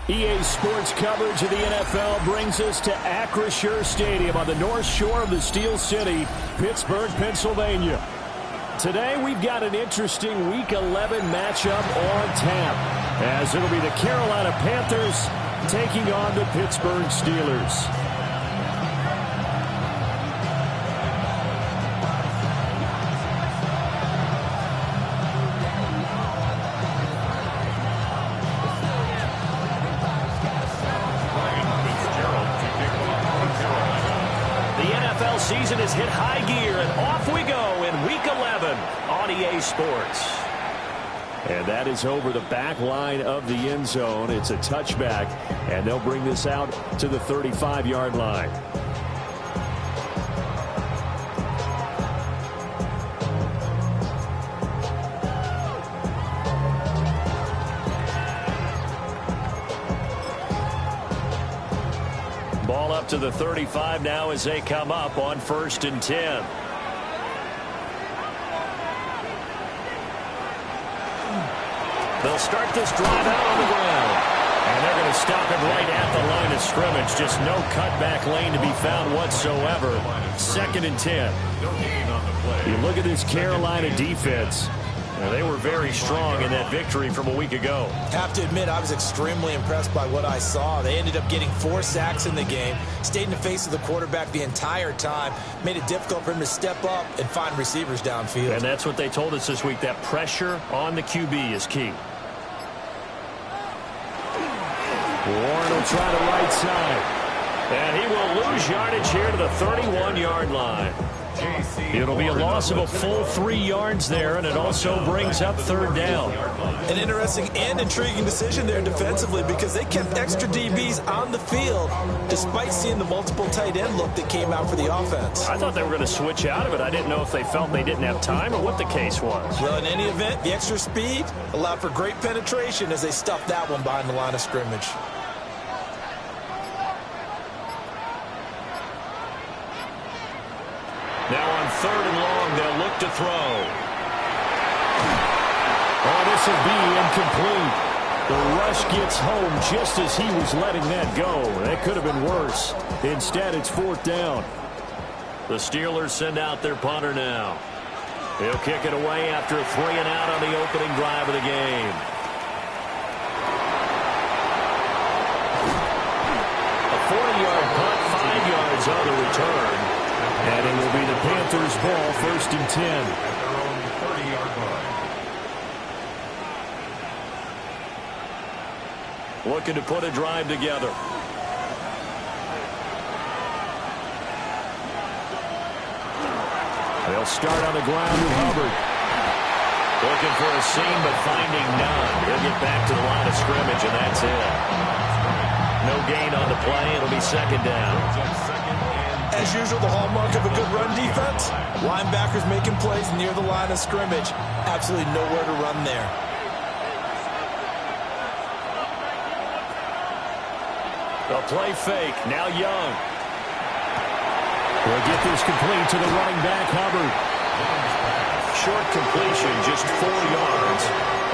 EA Sports coverage of the NFL brings us to Acrisure Stadium on the north shore of the Steel City, Pittsburgh, Pennsylvania. Today we've got an interesting Week 11 matchup on tap, as it'll be the Carolina Panthers taking on the Pittsburgh Steelers. Season has hit high gear, and off we go in Week 11 on EA Sports. And that is over the back line of the end zone. It's a touchback, and they'll bring this out to the 35-yard line. Ball up to the 35 now as they come up on 1st and 10. They'll start this drive out on the ground. And they're going to stop it right at the line of scrimmage. Just no cutback lane to be found whatsoever. 2nd and 10. You look at this Carolina defense. They were very strong in that victory from a week ago. Have to admit, I was extremely impressed by what I saw. They ended up getting 4 sacks in the game, stayed in the face of the quarterback the entire time, made it difficult for him to step up and find receivers downfield. And that's what they told us this week, that pressure on the QB is key. Warren will try the right side. And he will lose yardage here to the 31-yard line. It'll be a loss of a full 3 yards there, and it also brings up 3rd down. An interesting and intriguing decision there defensively, because they kept extra DBs on the field despite seeing the multiple tight end look that came out for the offense. I thought they were going to switch out of it. I didn't know if they felt they didn't have time or what the case was. Well, in any event, the extra speed allowed for great penetration as they stuffed that one behind the line of scrimmage. Now on 3rd and long, they'll look to throw. Oh, this will be incomplete. The rush gets home just as he was letting that go. That could have been worse. Instead, it's 4th down. The Steelers send out their punter now. He'll kick it away after a 3 and out on the opening drive of the game. A 40-yard punt, 5 yards on the return. And it will be the Panthers' ball, 1st and 10. At their own 30-yard line. Looking to put a drive together. They'll start on the ground with Hubbard. Looking for a seam, but finding none. They'll get back to the line of scrimmage, and that's it. No gain on the play. It'll be 2nd down. As usual, the hallmark of a good run defense, linebackers making plays near the line of scrimmage. Absolutely nowhere to run there. The play fake. Now Young. We'll get this complete to the running back, Hubbard. Short completion, just 4 yards.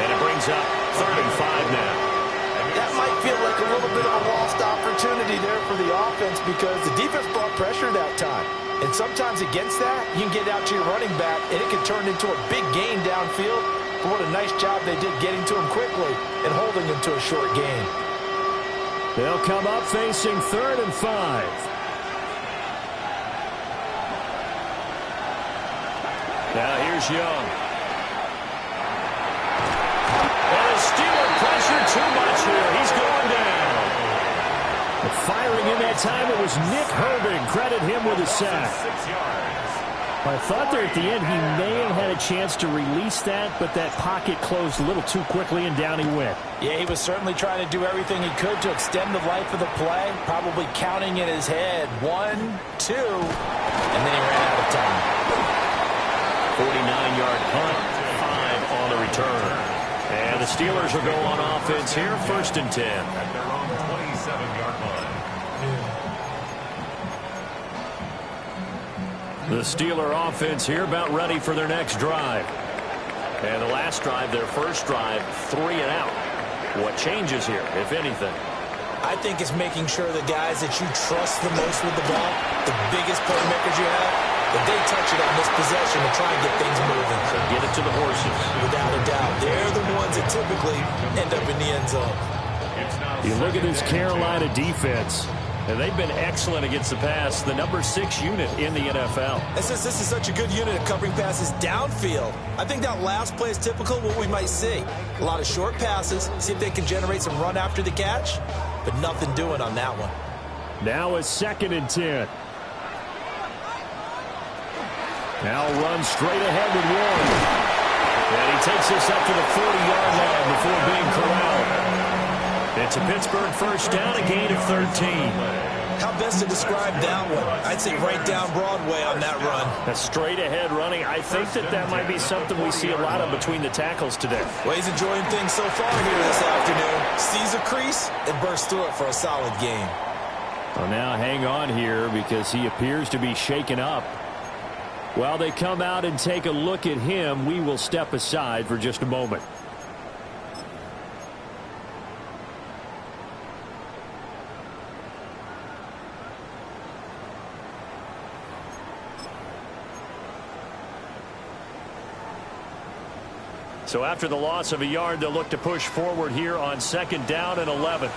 And it brings up 3rd and 5 now. That might feel like a little bit of a lost opportunity there for the offense, because the defense brought pressure that time. And sometimes against that, you can get out to your running back, and it can turn into a big gain downfield. But what a nice job they did getting to him quickly and holding him to a short gain. They'll come up facing 3rd and 5. Now here's Young. And a Steeler pressure too much here. He's going down. But firing in that time, it was Nick Herbig. Credit him with a sack. 6 yards. I thought there at the end he may have had a chance to release that, but that pocket closed a little too quickly, and down he went. Yeah, he was certainly trying to do everything he could to extend the life of the play, probably counting in his head 1, 2, and then he ran out of time. 49-yard punt, 5 on the return. And the Steelers will go on offense here, 1st and 10. At their own 27-yard line. The Steeler offense here about ready for their next drive. And the last drive, their first drive, 3 and out. What changes here, if anything? I think it's making sure the guys that you trust the most with the ball, the biggest playmakers you have, that they touch it on this possession to try and get things moving. So get it to the horses. Without a doubt. They're the ones that typically end up in the end zone. You look at this Carolina defense, and they've been excellent against the pass, the number 6 unit in the NFL. And since this is such a good unit of covering passes downfield, I think that last play is typical of what we might see. A lot of short passes, see if they can generate some run after the catch, but nothing doing on that one. Now a 2nd and 10. Now run straight ahead with Warren. And he takes this up to the 40-yard line before being corralled. It's a Pittsburgh first down, a gain of 13. How best to describe that one? I'd say right down Broadway on that run. A straight ahead running. I think that might be something we see a lot of between the tackles today. Well, he's enjoying things so far here this afternoon. Sees a crease and bursts through it for a solid gain. Well, now hang on here because he appears to be shaken up. While they come out and take a look at him, we will step aside for just a moment. So after the loss of a yard, they'll look to push forward here on 2nd down and 11.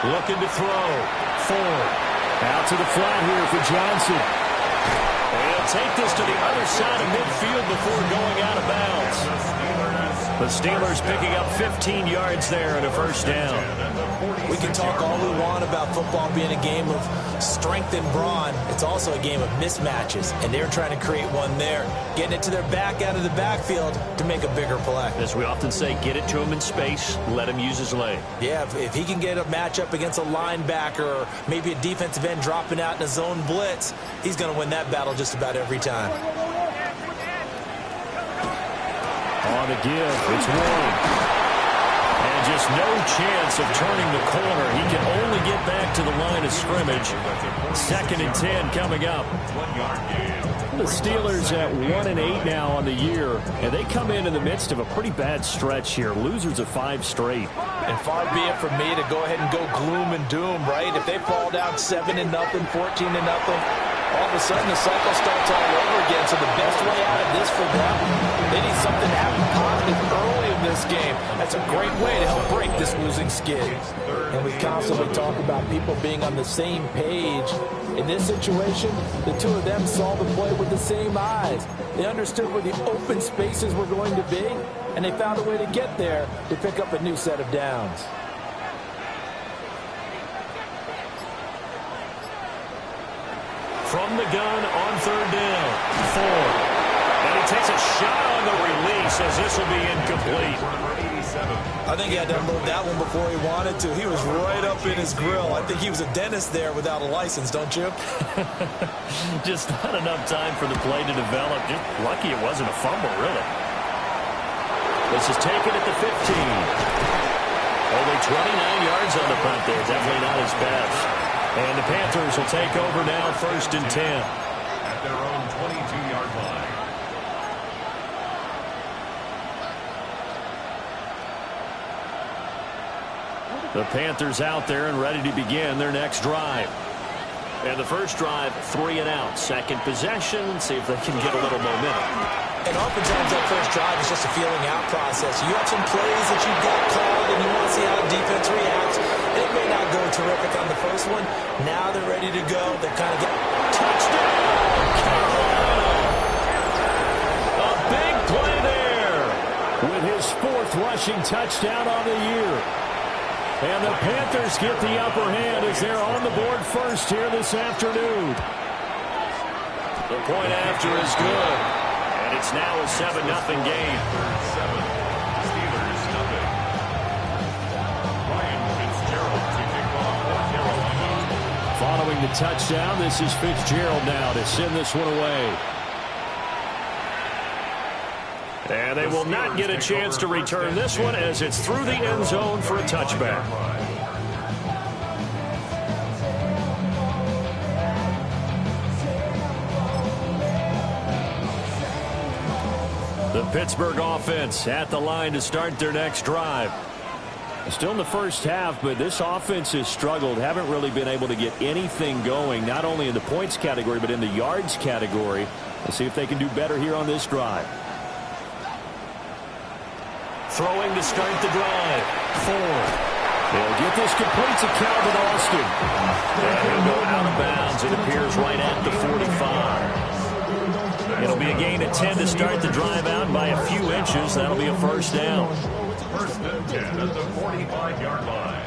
Looking to throw. Ford. Out to the flat here for Johnson. And he'll take this to the other side of midfield before going out of bounds. The Steelers picking up 15 yards there and a first down. We can talk all we want about football being a game of strength and brawn. It's also a game of mismatches, and they're trying to create one there, getting it to their back out of the backfield to make a bigger play. As we often say, get it to him in space, let him use his leg. Yeah, if he can get a matchup against a linebacker or maybe a defensive end dropping out in a zone blitz, he's going to win that battle just about every time. On the give, it's Warren. And just no chance of turning the corner. He can only get back to the line of scrimmage. 2nd and 10 coming up. The Steelers at 1-8 now on the year, and they come in the midst of a pretty bad stretch here. Losers of 5 straight. And far be it from me to go ahead and go gloom and doom, right? If they fall down 7-0, 14-0, all of a sudden the cycle starts all over again. So the best way out of this for them, they need something to happen positive early in this game. That's a great way to help break this losing skid. And we constantly talk about people being on the same page. In this situation, the two of them saw the play with the same eyes. They understood where the open spaces were going to be, and they found a way to get there to pick up a new set of downs. From the gun on 3rd down, Ford. And he takes a shot on the release as this will be incomplete. I think he had to unload that one before he wanted to. He was right up in his grill. I think he was a dentist there without a license, don't you? Just not enough time for the play to develop. Just lucky it wasn't a fumble, really. This is taken at the 15. Only 29 yards on the punt there. Definitely not his best. And the Panthers will take over now, 1st and 10. At their own 22-yard line. The Panthers out there and ready to begin their next drive. And the first drive, 3 and out. 2nd possession, see if they can get a little momentum. And oftentimes that first drive is just a feeling out process. You have some plays that you've got called and you want to see how the defense reacts. And it may not go terrific on the first one. Now they're ready to go. They're kind of getting touchdown, Carolina. A big play there with his 4th rushing touchdown on the year. And the Panthers get the upper hand as they're on the board first here this afternoon. The point after is good. And it's now a 7-0 game. Steelers, nothing. Ryan Fitzgerald to kick off for Carolina. Following the touchdown, this is Fitzgerald now to send this one away. And they will not get a chance to return this one as it's through the end zone for a touchback. The Pittsburgh offense at the line to start their next drive. Still in the first half, but this offense has struggled. Haven't really been able to get anything going, not only in the points category, but in the yards category. Let's see if they can do better here on this drive. Throwing to start the drive. Ford. They'll get this complete to Calvin Austin. And he'll go out of bounds. It appears right at the 45. It'll be a gain of 10 to start the drive out. By a few inches, that'll be a first down. First and 10 at the 45-yard line.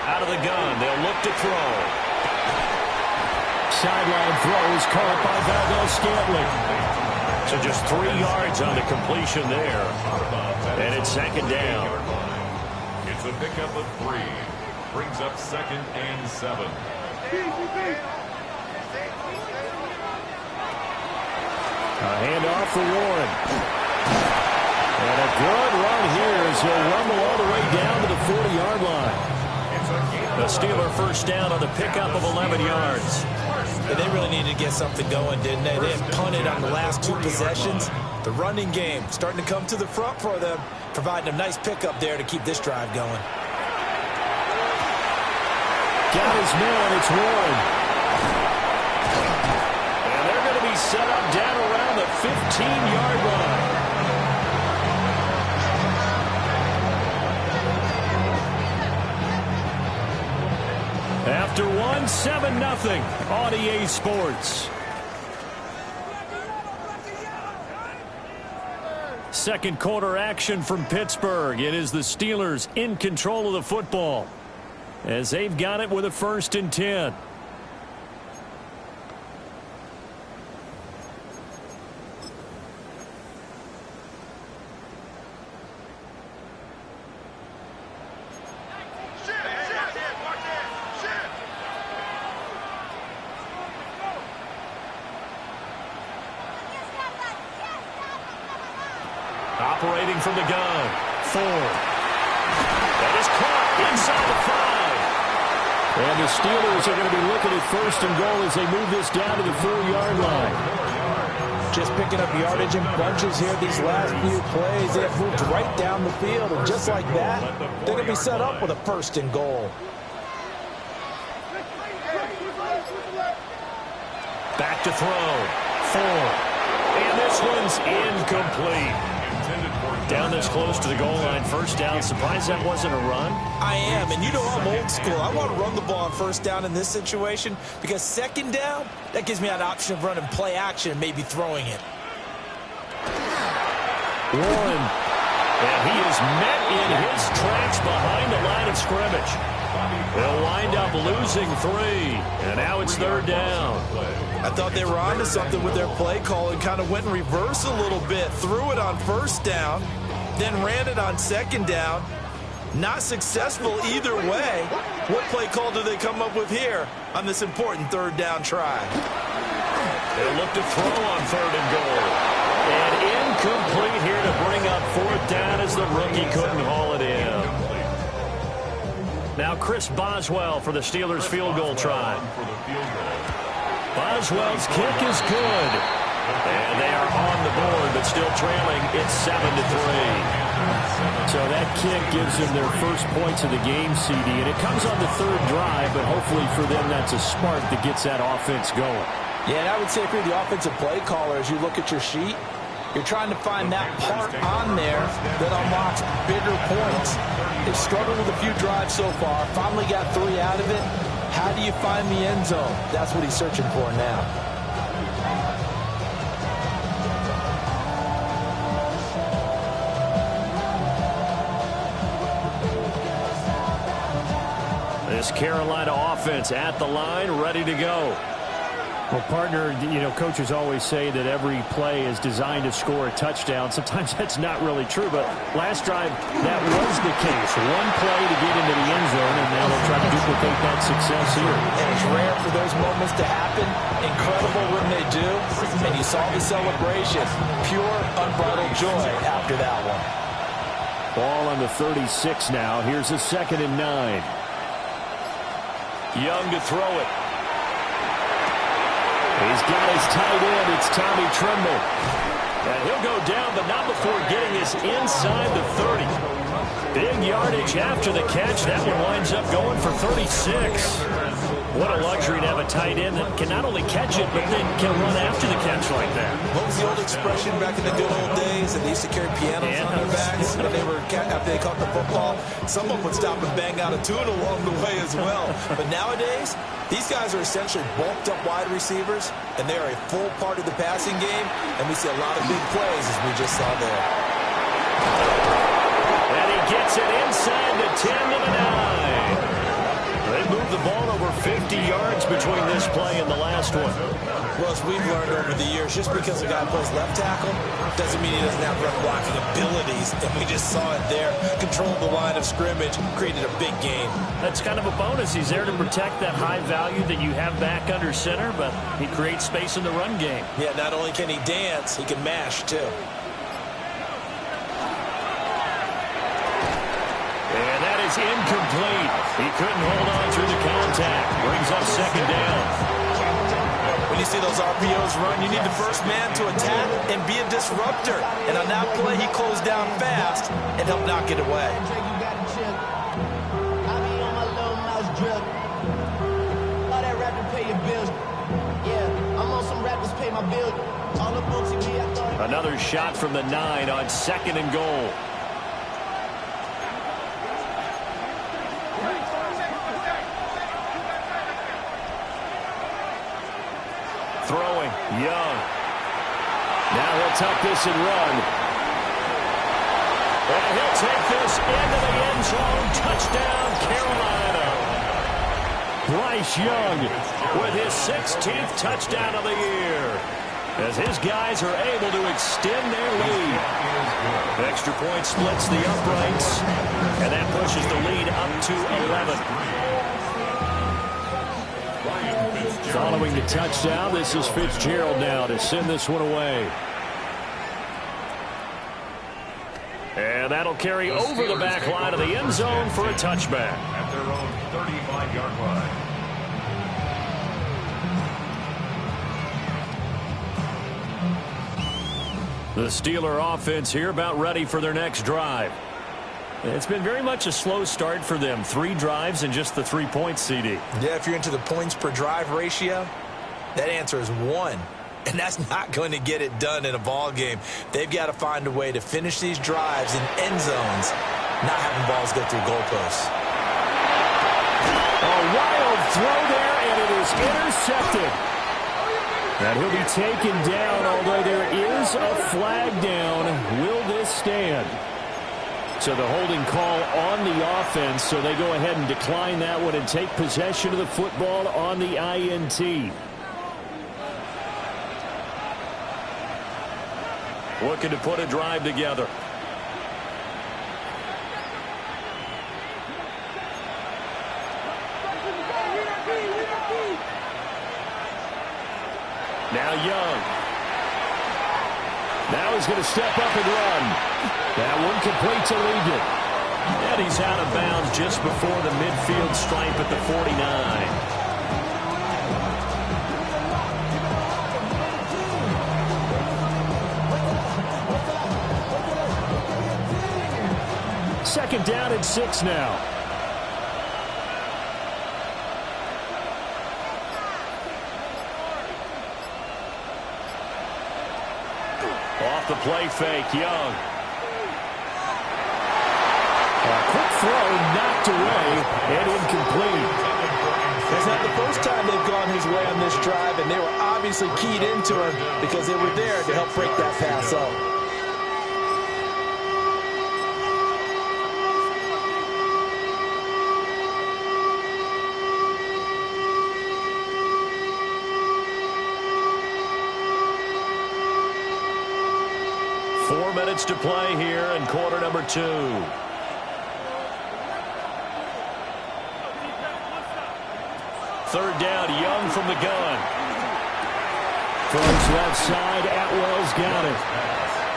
Out of the gun, they'll look to throw. Sideline throw is caught by Valdez-Scantling. So just 3 yards on the completion there. And it's second down. It's a pickup of 3. Brings up 2nd and 7. A handoff for Warren. And a good run here as he'll rumble all the way down to the 40-yard line. The Steeler first down on the pickup of 11 yards. And they really needed to get something going, didn't they? They had punted on the last 2 possessions. The running game starting to come to the front for them, providing a nice pickup there to keep this drive going. Got his man, it's Warren. And they're going to be set up down around the 15-yard line. After 1, 7-0 on EA Sports. Second quarter action from Pittsburgh. It is the Steelers in control of the football as they've got it with a 1st and 10. Operating from the gun. Ford. That is caught inside the 5. And the Steelers are going to be looking at 1st and goal as they move this down to the 4-yard line. Just picking up yardage in bunches here these last few plays. They have moved right down the field. And just like that, they're going to be set up with a 1st and goal. Back to throw. Ford. And this one's incomplete. Down this close to the goal line, 1st down. Surprised that wasn't a run? I am, and you know I'm old school. I want to run the ball on 1st down in this situation because 2nd down, that gives me an option of running play action and maybe throwing it. Warren, and he is met in his tracks behind the line of scrimmage. They'll wind up losing 3, and now it's 3rd down. I thought they were onto something with their play call and kind of went in reverse a little bit. Threw it on 1st down, then ran it on 2nd down. Not successful either way. What play call do they come up with here on this important 3rd down try? They'll look to throw on 3rd and goal. And incomplete here to bring up 4th down as the rookie couldn't haul it in. Now Chris Boswell for the Steelers field goal try. Boswell's kick is good. And they are on the board, but still trailing. It's 7-3. So that kick gives them their first points of the game, CD. And it comes on the 3rd drive, but hopefully for them that's a spark that gets that offense going. Yeah, and I would say if you're the offensive play caller, as you look at your sheet, you're trying to find that part on there that unlocks bigger points. They've struggled with a few drives so far. Finally got 3 out of it. How do you find the end zone? That's what he's searching for now. This Carolina offense at the line, ready to go. Well, partner, you know, coaches always say that every play is designed to score a touchdown. Sometimes that's not really true, but last drive, that was the case. One play to get into the end zone, and now they'll try to duplicate that success here. And it's rare for those moments to happen. Incredible when they do. And you saw the celebration. Pure, unbridled joy after that one. Ball on the 36 now. Here's a 2nd and 9. Young to throw it. He's got his tight end. It's Tommy Tremble. And he'll go down, but not before getting this inside the 30. Big yardage after the catch. That one winds up going for 36. What a luxury to have a tight end that can not only catch it, but then can run after the catch like that. What was the old expression back in the good old days? That they used to carry pianos on their backs when after they caught the football. Someone would stop and bang out a tune along the way as well. But nowadays, these guys are essentially bulked up wide receivers, and they are a full part of the passing game, and we see a lot of big plays as we just saw there. And he gets it inside the 10 to the 9. They moved the ball over 50 yards between this play and the last one. Well, as we've learned over the years, just because a guy plays left tackle doesn't mean he doesn't have run blocking abilities. And we just saw it there. Controlled the line of scrimmage, created a big gain. That's kind of a bonus. He's there to protect that high value that you have back under center, but he creates space in the run game. Yeah, not only can he dance, he can mash too. And that is incomplete. He couldn't hold on through the contact. Brings up second down. When you see those RPOs run, you need the first man to attack and be a disruptor. And on that play, he closed down fast and helped knock it away. Another shot from the 9 on 2nd and goal. Throwing, Young. Now he'll tuck this and run. And he'll take this into the end zone. Touchdown, Carolina. Bryce Young with his 16th touchdown of the year, as his guys are able to extend their lead. Extra point splits the uprights, and that pushes the lead up to 11. Following the touchdown, this is Fitzgerald now to send this one away. And that'll carry over the back line of the end zone for a touchback. At their own 35-yard line. The Steeler offense here about ready for their next drive. It's been very much a slow start for them. 3 drives and just the 3 points, CD. Yeah, if you're into the points per drive ratio, that answer is 1. And that's not going to get it done in a ball game. They've got to find a way to finish these drives in end zones, not having balls go through goalposts. A wild throw there, and it is intercepted. And he'll be taken down, although there is a flag down. Will this stand? So the holding call on the offense, so they go ahead and decline that one and take possession of the football on the INT. Looking to put a drive together. Now Young. Now he's going to step up and run. That one complete to Ligon. And he's out of bounds just before the midfield stripe at the 49. Second down and 6 now. Off the play fake, Young. A quick throw knocked away and incomplete. It's not the first time they've gone his way on this drive, and they were obviously keyed into him because they were there to help break that pass up. Minutes to play here in quarter number 2. Third down, Young from the gun. Throws left side, Atwell's got it.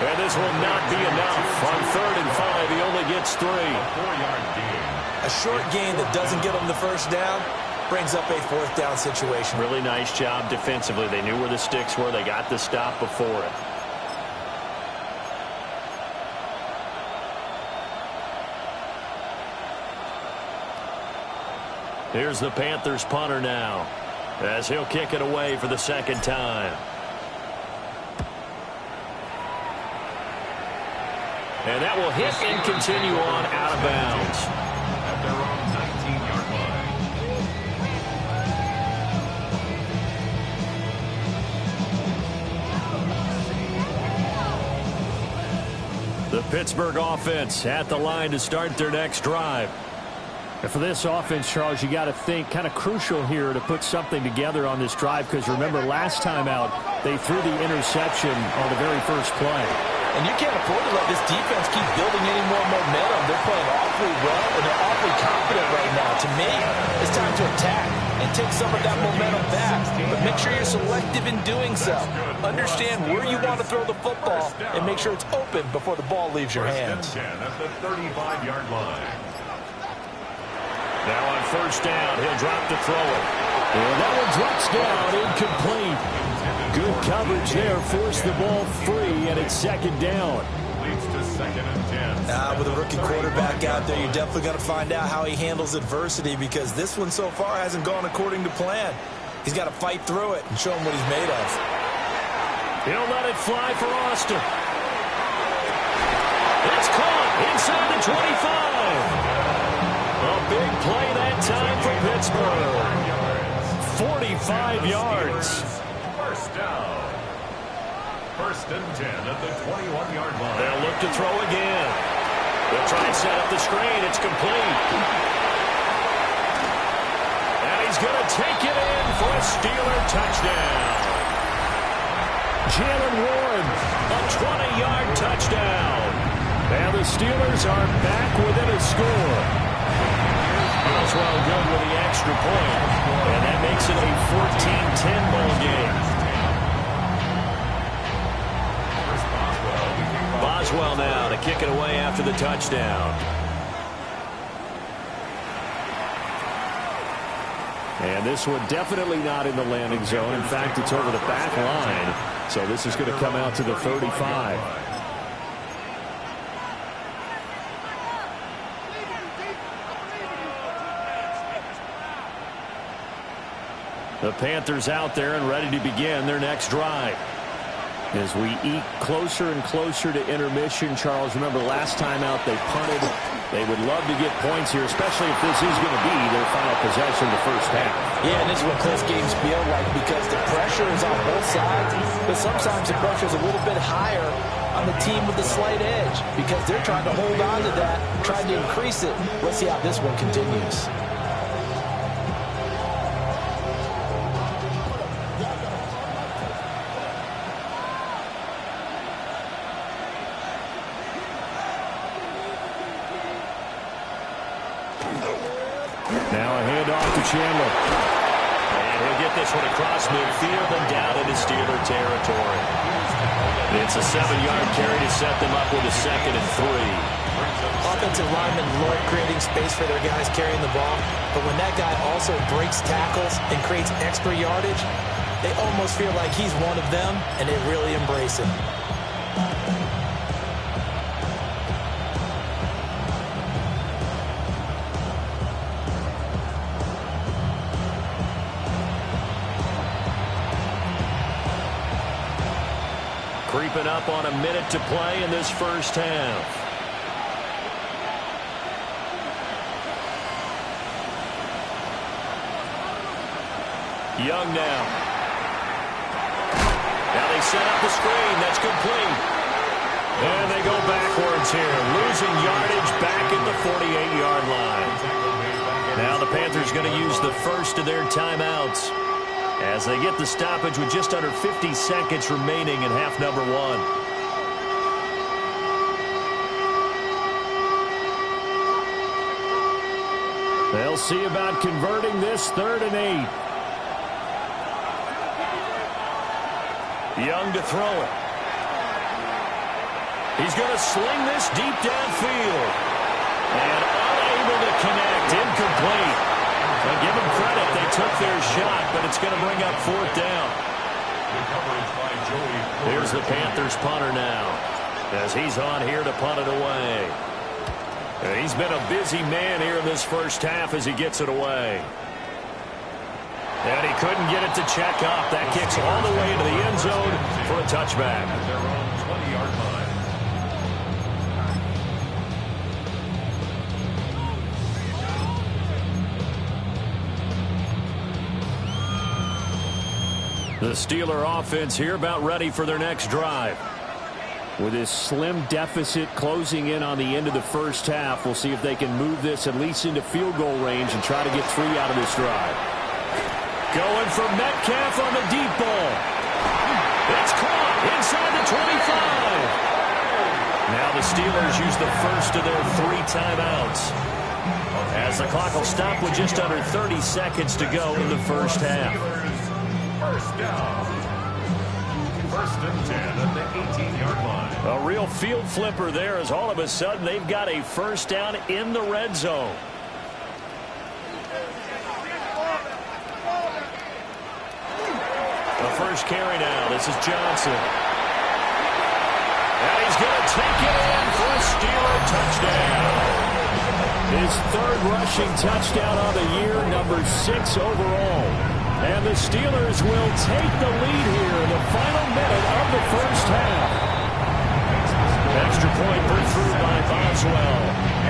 And this will not be enough. On 3rd and 5, he only gets 3. A short gain that doesn't get him the first down brings up a fourth down situation. Really nice job defensively. They knew where the sticks were. They got the stop before it. Here's the Panthers punter now, as he'll kick it away for the second time. And that will hit and continue on out of bounds. At their own 19-yard line. The Pittsburgh offense at the line to start their next drive. And for this offense, Charles, you got to think kind of crucial here to put something together on this drive, because remember last time out they threw the interception on the very first play. And you can't afford to let this defense keep building any more momentum. They're playing awfully well, and they're awfully confident right now. To me, it's time to attack and take some of that momentum back. But make sure you're selective in doing so. Understand where you want to throw the football and make sure it's open before the ball leaves your hands. First and 10 at the 35-yard line. Now on first down, he'll drop to throw it. And that one drops down, incomplete. Good coverage there, forced the ball free, and it's second down. Leads to second and 10. With a rookie quarterback out there, you're definitely going to find out how he handles adversity, because this one so far hasn't gone according to plan. He's got to fight through it and show him what he's made of. He'll let it fly for Austin. It's caught inside the 25. A big play that time for Pittsburgh. 45 yards. First down. First and 10 at the 21-yard line. They'll look to throw again. They'll try and set up the screen. It's complete. And he's going to take it in for a Steeler touchdown. Jalen Warren, a 20-yard touchdown. And the Steelers are back within a score. Boswell good with the extra point. And that makes it a 14-10 ball game. Boswell now to kick it away after the touchdown. And this one definitely not in the landing zone. In fact, it's over the back line. So this is going to come out to the 35. The Panthers out there and ready to begin their next drive. As we eke closer and closer to intermission, Charles, remember last time out they punted. They would love to get points here, especially if this is going to be their final possession of the first half. Yeah, and this is what close games feel like, because the pressure is on both sides, but sometimes the pressure is a little bit higher on the team with the slight edge, because they're trying to hold on to that, trying to increase it. Let's see how this one continues. Chandler. And he'll get this one across midfield and down into Steeler territory. It's a 7-yard carry to set them up with a 2nd and 3. Offensive linemen love creating space for their guys carrying the ball, but when that guy also breaks tackles and creates extra yardage, they almost feel like he's one of them, and they really embrace him. Creeping up on a minute to play in this first half. Young now. Now they set up the screen. That's complete. And they go backwards here. Losing yardage back at the 48-yard line. Now the Panthers going to use the first of their timeouts as they get the stoppage with just under 50 seconds remaining in half number 1. They'll see about converting this 3rd and 8. Young to throw it. He's going to sling this deep downfield. And unable to connect. Incomplete. Well, give them credit. They took their shot, but it's going to bring up fourth down. Here's the Panthers punter now, as he's on here to punt it away. And he's been a busy man here in this first half as he gets it away. And he couldn't get it to check up. That kicks all the way into the end zone for a touchback. At their own 20-yard line. The Steeler offense here about ready for their next drive. With this slim deficit closing in on the end of the first half, we'll see if they can move this at least into field goal range and try to get 3 out of this drive. Going for Metcalf on the deep ball. It's caught inside the 25. Now the Steelers use the first of their 3 timeouts, as the clock will stop with just under 30 seconds to go in the first half. First down. First and 10 at the 18-yard line. A real field flipper there, as all of a sudden they've got a first down in the red zone. The first carry now. This is Johnson. And he's going to take it in for a Steeler touchdown. His 3rd rushing touchdown on the year, number 6 overall. And the Steelers will take the lead here in the final minute of the first half. Extra point put through by Boswell.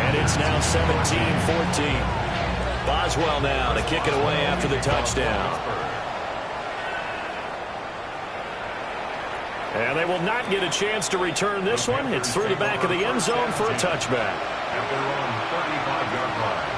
And it's now 17-14. Boswell now to kick it away after the touchdown. And they will not get a chance to return this one. It's through the back of the end zone for a touchback. At their own 35-yard line.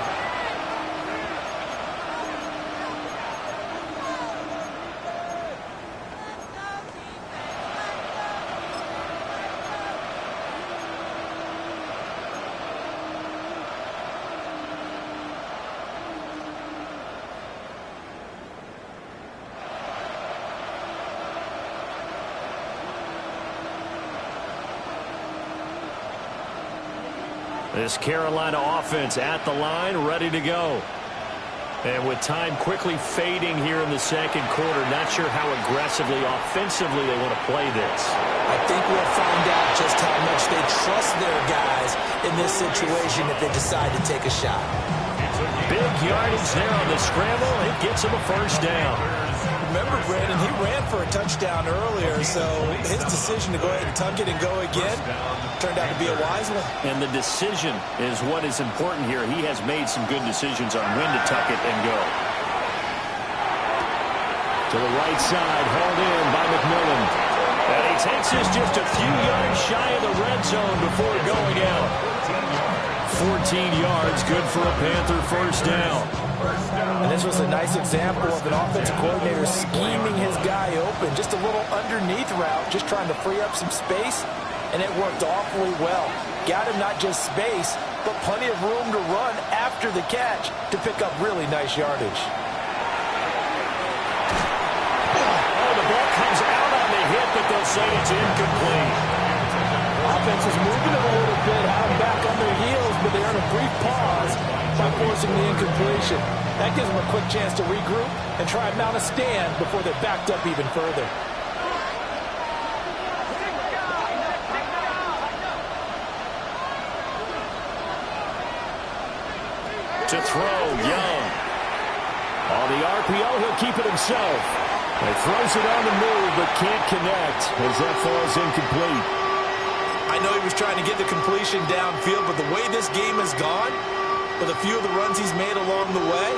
This Carolina offense at the line, ready to go. And with time quickly fading here in the second quarter, not sure how aggressively, offensively they want to play this. I think we'll find out just how much they trust their guys in this situation if they decide to take a shot. Big yardage there on the scramble. It gets him a first down. Remember, Brandon, he ran for a touchdown earlier, so his decision to go ahead and tuck it and go again turned out to be a wise one. And the decision is what is important here. He has made some good decisions on when to tuck it and go. To the right side, hauled in by McMillan. And he takes this just a few yards shy of the red zone before going out. 14 yards, good for a Panther first down. And this was a nice example of an offensive coordinator scheming his guy open. Just a little underneath route, just trying to free up some space, and it worked awfully well. Got him not just space, but plenty of room to run after the catch to pick up really nice yardage. Oh, the ball comes out on the hit, but they'll say it's incomplete. Offense is moving it a little bit, out back on their heels, but they earn a brief pause by forcing the incompletion. That gives them a quick chance to regroup and try and mount a stand before they're backed up even further. To throw, Young. On the RPO, he'll keep it himself. He throws it on the move, but can't connect as that falls incomplete. I know he was trying to get the completion downfield, but the way this game has gone, with a few of the runs he's made along the way,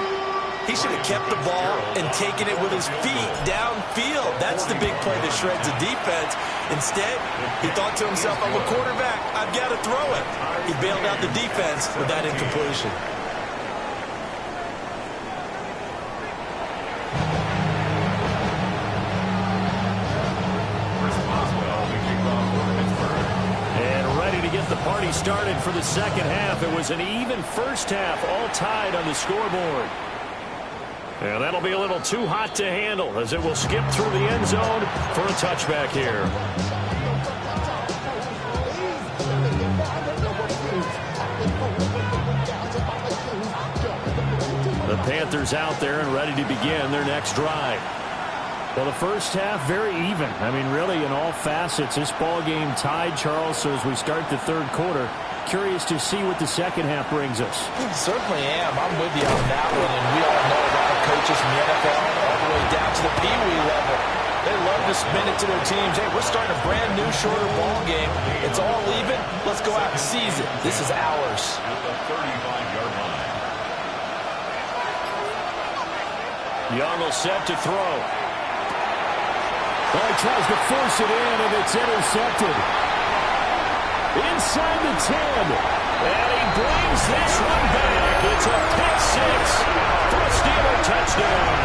he should have kept the ball and taken it with his feet downfield. That's the big play that shreds the defense. Instead, he thought to himself, I'm a quarterback, I've got to throw it. He bailed out the defense with that incompletion. The party started for the second half. It was an even first half, all tied on the scoreboard. And that'll be a little too hot to handle as it will skip through the end zone for a touchback here. The Panthers out there and ready to begin their next drive. Well, the first half, very even. I mean, really, in all facets, this ball game tied, Charles. So as we start the third quarter, curious to see what the second half brings us. Certainly am. I'm with you on that one. And we all know a lot of coaches in the NFL all the way down to the Pee-wee level. They love to spin it to their teams. Hey, we're starting a brand new, shorter ball game. It's all even. Let's go out and seize it. This is ours. At the 35-yard line. Young will set to throw. Well, he tries to force it in, and it's intercepted. Inside the 10. And he brings this one back. It's a pick six for a Steeler touchdown.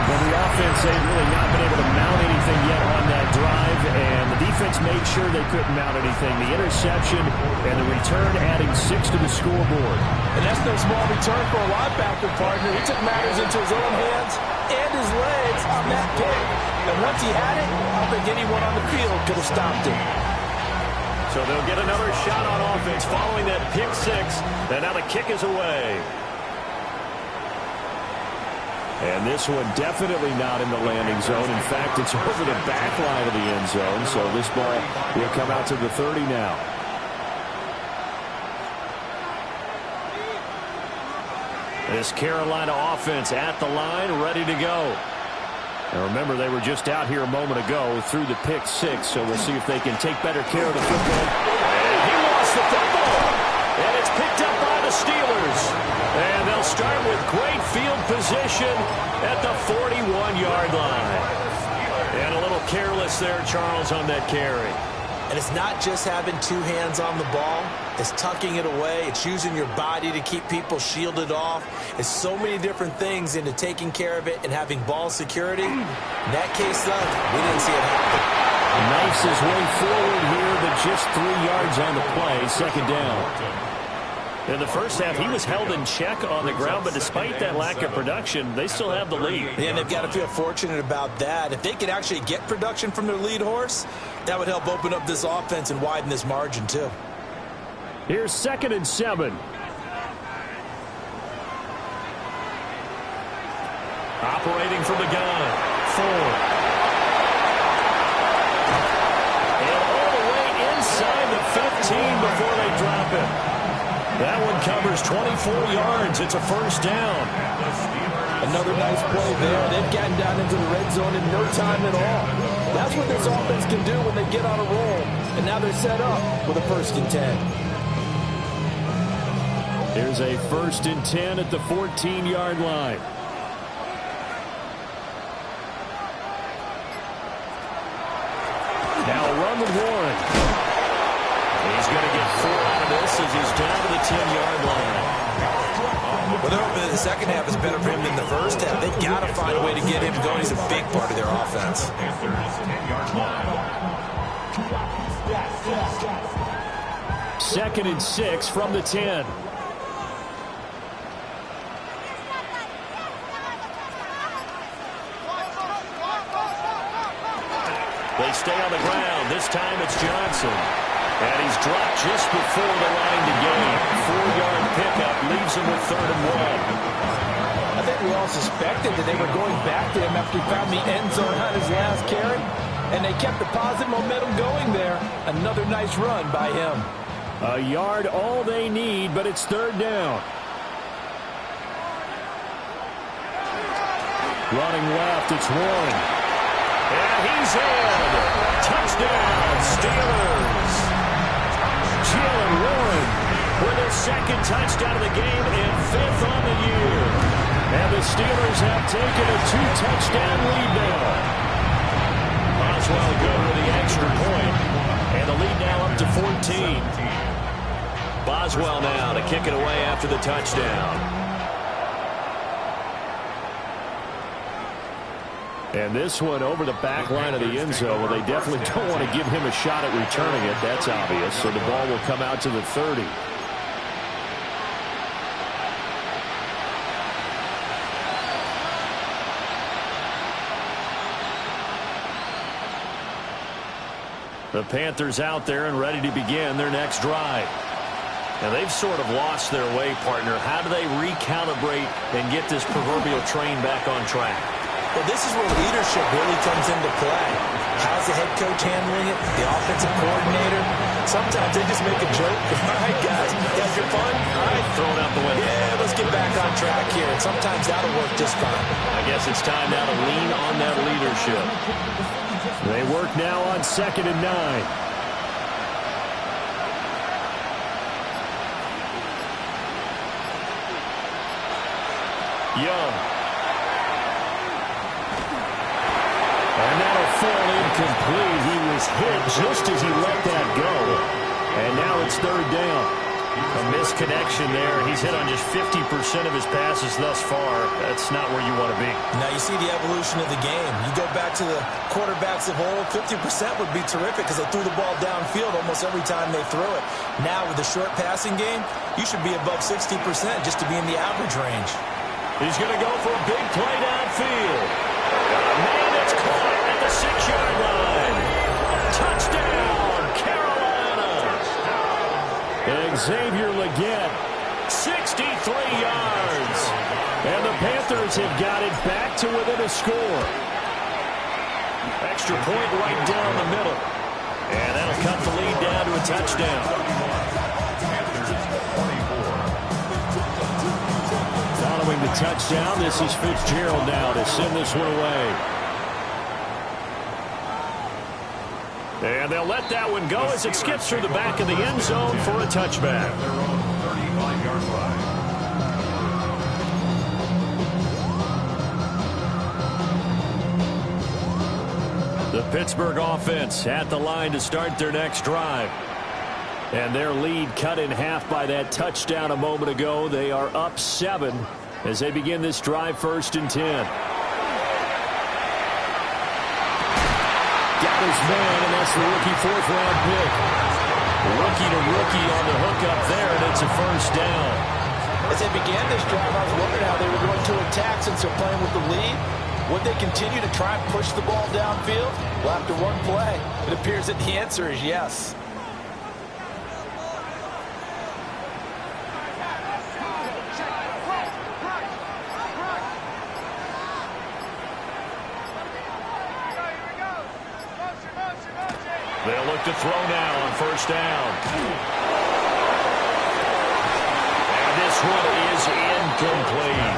Well, the offense, they've really not been able to mount anything yet on that drive, and the defense made sure they couldn't mount anything. The interception and the return adding 6 to the scoreboard. And that's no small return for a linebacker, partner. He took matters into his own hands and his legs on that pick. And once he had it, I don't think anyone on the field could have stopped him. So they'll get another shot on offense following that pick six. And now the kick is away. And this one definitely not in the landing zone. In fact, it's over the back line of the end zone. So this ball will come out to the 30 now. This Carolina offense at the line, ready to go. And remember, they were just out here a moment ago through the pick six, so we'll see if they can take better care of the football. And he lost the football, and it's picked up by the Steelers. And they'll start with great field position at the 41-yard line. And a little careless there, Charles, on that carry. And it's not just having two hands on the ball. It's tucking it away. It's using your body to keep people shielded off. It's so many different things into taking care of it and having ball security. In that case, though, we didn't see it happen. Knifes his way forward here, but just 3 yards on the play. Second down. In the first half, he was held in check on the ground, but despite that lack of production, they still have the lead. And they've got to feel fortunate about that. If they could actually get production from their lead horse, that would help open up this offense and widen this margin, too. Here's 2nd and 7. Operating from the gun. Ford. And all the way inside the 15 before they drop it. That one covers 24 yards. It's a first down. Another nice play there. They've gotten down into the red zone in no time at all. That's what this offense can do when they get on a roll. And now they're set up with a 1st and 10. Here's a 1st and 10 at the 14-yard line. Now a run with Warren. He's going to get 4 out of this as he's down to the 10-yard line. Well, they're hoping that the second half is better for him than the first half. They've got to find a way to get him going. He's a big part of their offense. 2nd and 6 from the 10. They stay on the ground. This time it's Johnson. And he's dropped just before the line to gain. 4-yard pickup leaves him with 3rd and 1. I think we all suspected that they were going back to him after he found the end zone on his last carry. And they kept the positive momentum going there. Another nice run by him. A yard all they need, but it's 3rd down. Running left, it's Warren. And he's in. Touchdown, Steelers. Jalen Warren with his 2nd touchdown of the game and 5th on the year. And the Steelers have taken a 2-touchdown lead now. Boswell good with the extra point. And the lead now up to 14. Boswell now to kick it away after the touchdown. And this one over the back line of the end zone. Well, they definitely don't want to give him a shot at returning it. That's obvious. So the ball will come out to the 30. The Panthers out there and ready to begin their next drive. Now, they've sort of lost their way, partner. How do they recalibrate and get this proverbial train back on track? Well, this is where leadership really comes into play. How's the head coach handling it? The offensive coordinator? Sometimes they just make a joke. All right, guys, you have your fun? All right, throw it out the window. Yeah, let's get back on track here. And sometimes that'll work just fine. I guess it's time now to lean on that leadership. They work now on 2nd and 9. Young. And that'll fall incomplete. He was hit just as he let that go. And now it's 3rd down. A misconnection there. He's hit on just 50% of his passes thus far. That's not where you want to be. Now you see the evolution of the game. You go back to the quarterbacks of old, 50% would be terrific because they threw the ball downfield almost every time they threw it. Now with the short passing game, you should be above 60% just to be in the average range. He's going to go for a big play downfield. Man, it's caught at the 6-yard line. Touchdown, Carolina. Xavier Legette, 63 yards. And the Panthers have got it back to within a score. Extra point right down the middle. And that'll cut the lead down to a touchdown. Following the touchdown, this is Fitzgerald now to send this one away. And they'll let that one go as it skips through the back of the end zone for a touchback. Their own 35-yard line. The Pittsburgh offense at the line to start their next drive. And their lead cut in half by that touchdown a moment ago. They are up 7 as they begin this drive, 1st and 10. Got his man, and that's the rookie 4th-round pick. Rookie to rookie on the hook up there, and it's a 1st down. As they began this drive, I was wondering how they were going to attack since they're playing with the lead. Would they continue to try and push the ball downfield? Well, after one play, it appears that the answer is yes. They'll look to throw now on 1st down. And this one is incomplete.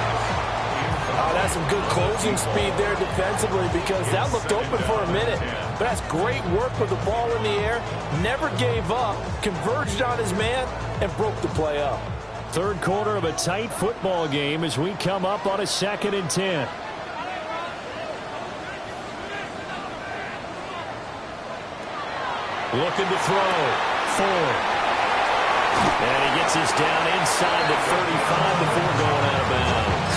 Oh, that's some good closing speed there defensively because that looked open for a minute. But that's great work with the ball in the air. Never gave up, converged on his man, and broke the play up. 3rd quarter of a tight football game as we come up on a 2nd and 10. Looking to throw. Ford. And he gets this down inside the 35 before going out of bounds.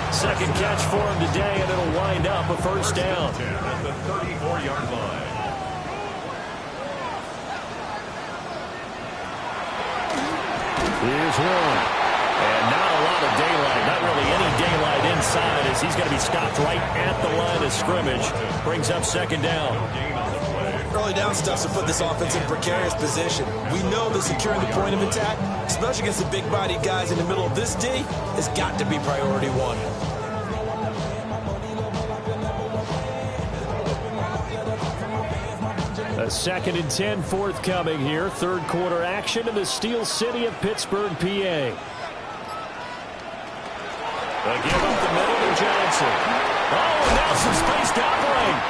2nd catch for him today, and it'll wind up a 1st down. At the 34-yard line. Here's one. And not a lot of daylight. Not really any daylight inside as he's going to be stopped right at the line of scrimmage. Brings up 2nd down. Early down stuff to put this offense in precarious position. We know that securing the point of attack, especially against the big-bodied guys in the middle of this D, has got to be priority 1. A 2nd and 10 forthcoming here. 3rd quarter action in the Steel City of Pittsburgh, PA. They give up the middle to Johnson. Oh, and now some space to operate.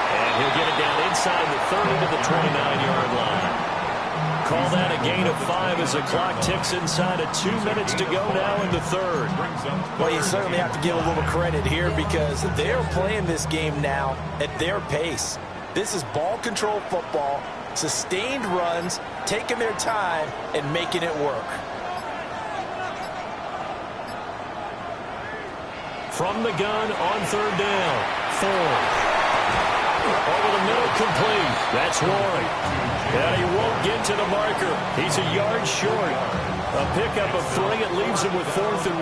And he'll get it down inside the 30 to the 29-yard line. Call that a gain of 5 as the clock ticks inside of 2 minutes to go now in the 3rd. Well, you certainly have to give a little credit here because they're playing this game now at their pace. This is ball control football, sustained runs, taking their time, and making it work. From the gun on 3rd down. Ford. Over the middle, complete. That's Roy. And he won't get to the marker. He's a yard short. A pickup of 3. It leaves him with 4th and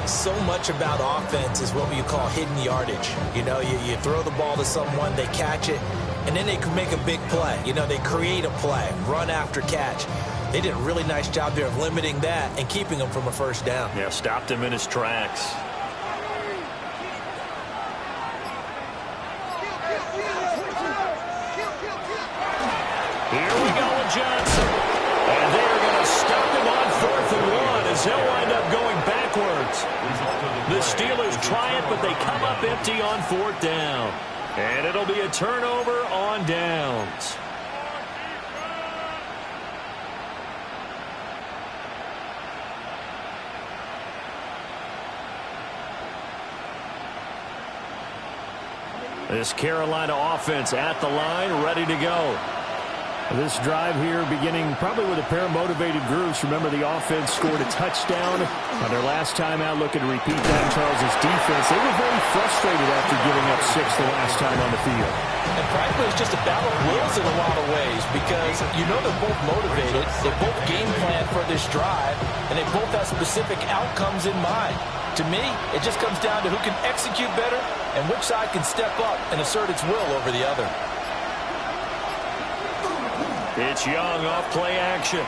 1. So much about offense is what you call hidden yardage. You know, you throw the ball to someone, they catch it, and then they can make a big play. You know, they create a play, run after catch. They did a really nice job there of limiting that and keeping him from a first down. Yeah, stopped him in his tracks. Here we go with Johnson. And they're going to stop him on 4th and 1 as they'll wind up going backwards. The Steelers try it, but they come up empty on 4th down. And it'll be a turnover on downs. This Carolina offense at the line, ready to go. This drive here beginning probably with a pair of motivated groups. Remember, the offense scored a touchdown on their last time out, looking to repeat that. Charles' defense, they were very frustrated after giving up 6 the last time on the field. And frankly, it's just a battle of wills in a lot of ways because you know they're both motivated, they both game plan for this drive, and they both have specific outcomes in mind. To me, it just comes down to who can execute better and which side can step up and assert its will over the other. It's Young off play action.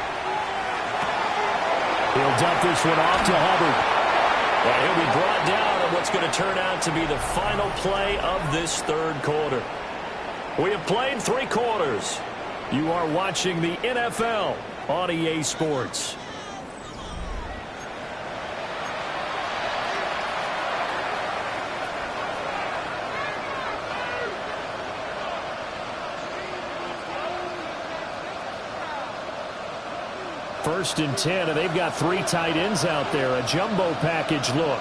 He'll dump this one off to Hubbard. And he'll be brought down on what's going to turn out to be the final play of this 3rd quarter. We have played 3 quarters. You are watching the NFL on EA Sports. First and 10, and they've got 3 tight ends out there. A jumbo package look.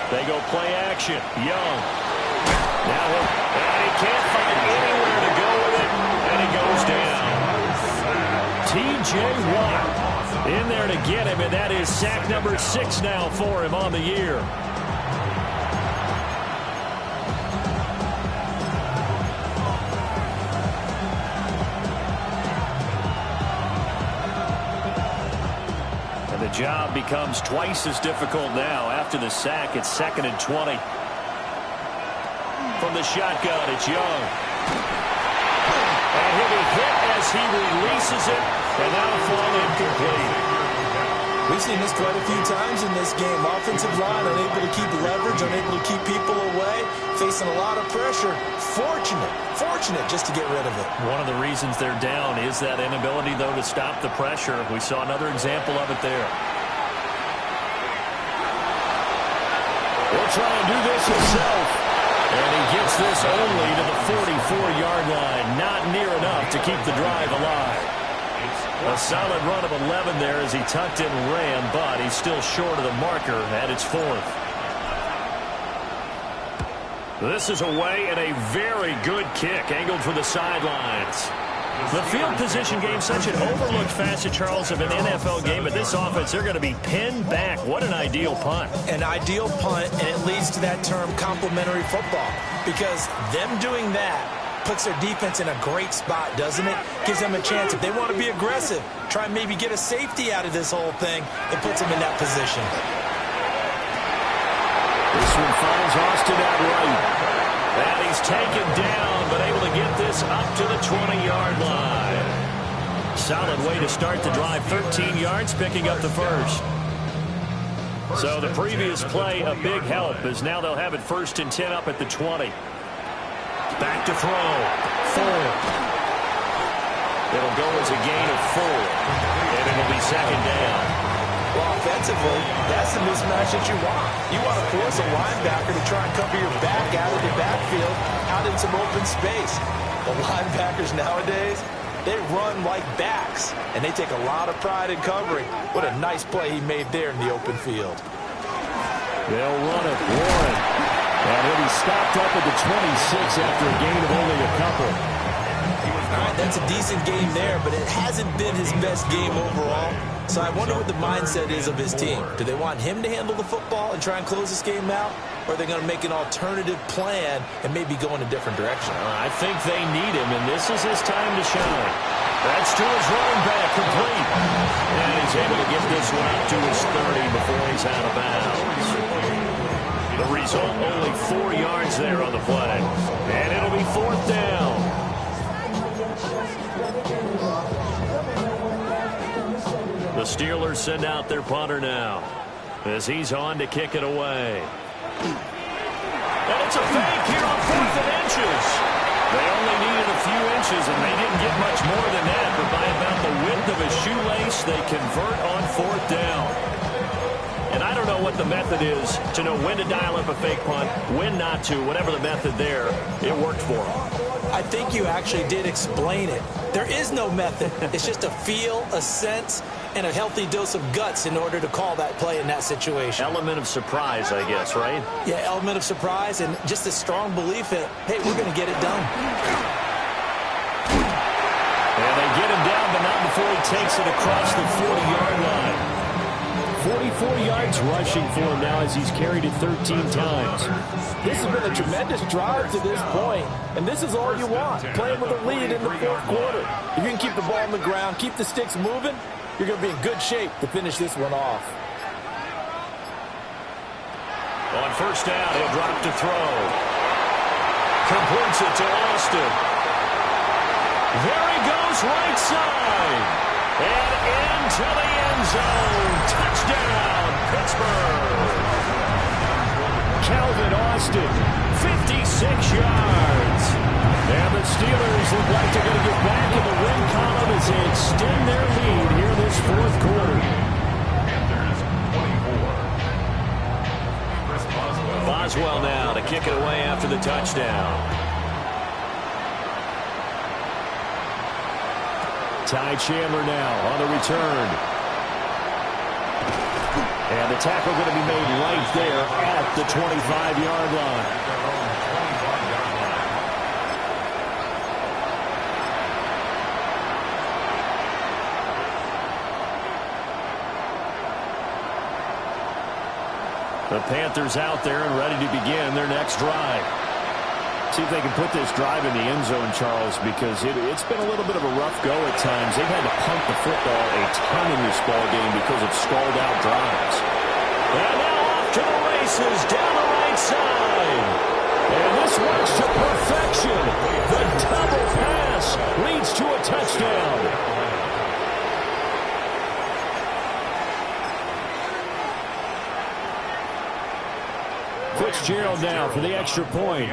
They go play action. Young. Now he can't find anywhere to go with it, and he goes down. T.J. Watt in there to get him, and that is sack number 6 now for him on the year. The job becomes twice as difficult now. After the sack, it's 2nd and 20. From the shotgun, it's Young. And he'll be hit as he releases it, and that'll fall incomplete. We've seen this quite a few times in this game. Offensive line unable to keep leverage, unable to keep people away, facing a lot of pressure. Fortunate just to get rid of it. One of the reasons they're down is that inability, though, to stop the pressure. We saw another example of it there. He'll try and do this himself. And he gets this only to the 44-yard line. Not near enough to keep the drive alive. A solid run of 11 there as he tucked in and ran, but he's still short of the marker at its 4th. This is away and a very good kick angled for the sidelines. The field position game, such an overlooked facet, Charles, of an NFL game, but this offense, they're going to be pinned back. What an ideal punt. An ideal punt, and it leads to that term complementary football, because them doing that puts their defense in a great spot, doesn't it? Gives them a chance. If they want to be aggressive, try and maybe get a safety out of this whole thing, it puts them in that position. This one finds Austin at right. And he's taken down, but able to get this up to the 20-yard line. Solid way to start the drive. 13 yards, picking up the first. So the previous play, a big help, as now they'll have it 1st and 10 up at the 20. Back to throw. 4. It'll go as a gain of 4. And it'll be 2nd down. Well, offensively, that's the mismatch that you want. You want to force a linebacker to try and cover your back out of the backfield, out in some open space. The linebackers nowadays, they run like backs, and they take a lot of pride in covering. What a nice play he made there in the open field. They'll run it. Warren. And he'll be stopped up at the 26 after a gain of only a couple. All right, that's a decent game there, but it hasn't been his best game overall. So I wonder what the mindset is of his team. Do they want him to handle the football and try and close this game out? Or are they going to make an alternative plan and maybe go in a different direction? I think they need him, and this is his time to shine. That's to his running back, complete. And he's able to get this one up to his 30 before he's out of bounds. The result, only 4 yards there on the play. And it'll be 4th down. The Steelers send out their punter now as he's on to kick it away. And it's a fake here on 4th and inches. They only needed a few inches, and they didn't get much more than that. But by about the width of a shoelace, they convert on 4th down. And I don't know what the method is to know when to dial up a fake punt, when not to. Whatever the method there, it worked for them. I think you actually did explain it. There is no method. It's just a feel, a sense, and a healthy dose of guts in order to call that play in that situation. Element of surprise, I guess, right? Yeah, element of surprise and just a strong belief that, hey, we're going to get it done. And they get him down, but not before he takes it across the 40-yard line. 44 yards rushing for him now as he's carried it 13 times. This has been a tremendous drive to this point, and this is all you want, playing with a lead in the 4th quarter. If you can keep the ball on the ground, keep the sticks moving, you're going to be in good shape to finish this one off. On 1st down, he'll drop to throw. Completes it to Austin. There he goes, right side. And into the end zone. Touchdown, Pittsburgh. Calvin Austin, 56 yards. And the Steelers look like they're going to get back in the win column as they extend their lead here this 4th quarter. Panthers 24. Boswell now to kick it away after the touchdown. Ty Chandler now on the return. And the tackle going to be made right there at the 25-yard line. The Panthers out there and ready to begin their next drive. See if they can put this drive in the end zone, Charles, because it's been a little bit of a rough go at times. They've had to punt the football a ton in this ball game because of stalled-out drives. And now off to the races down the right side. And this works to perfection. The double pass leads to a touchdown. Fitzgerald now for the extra point.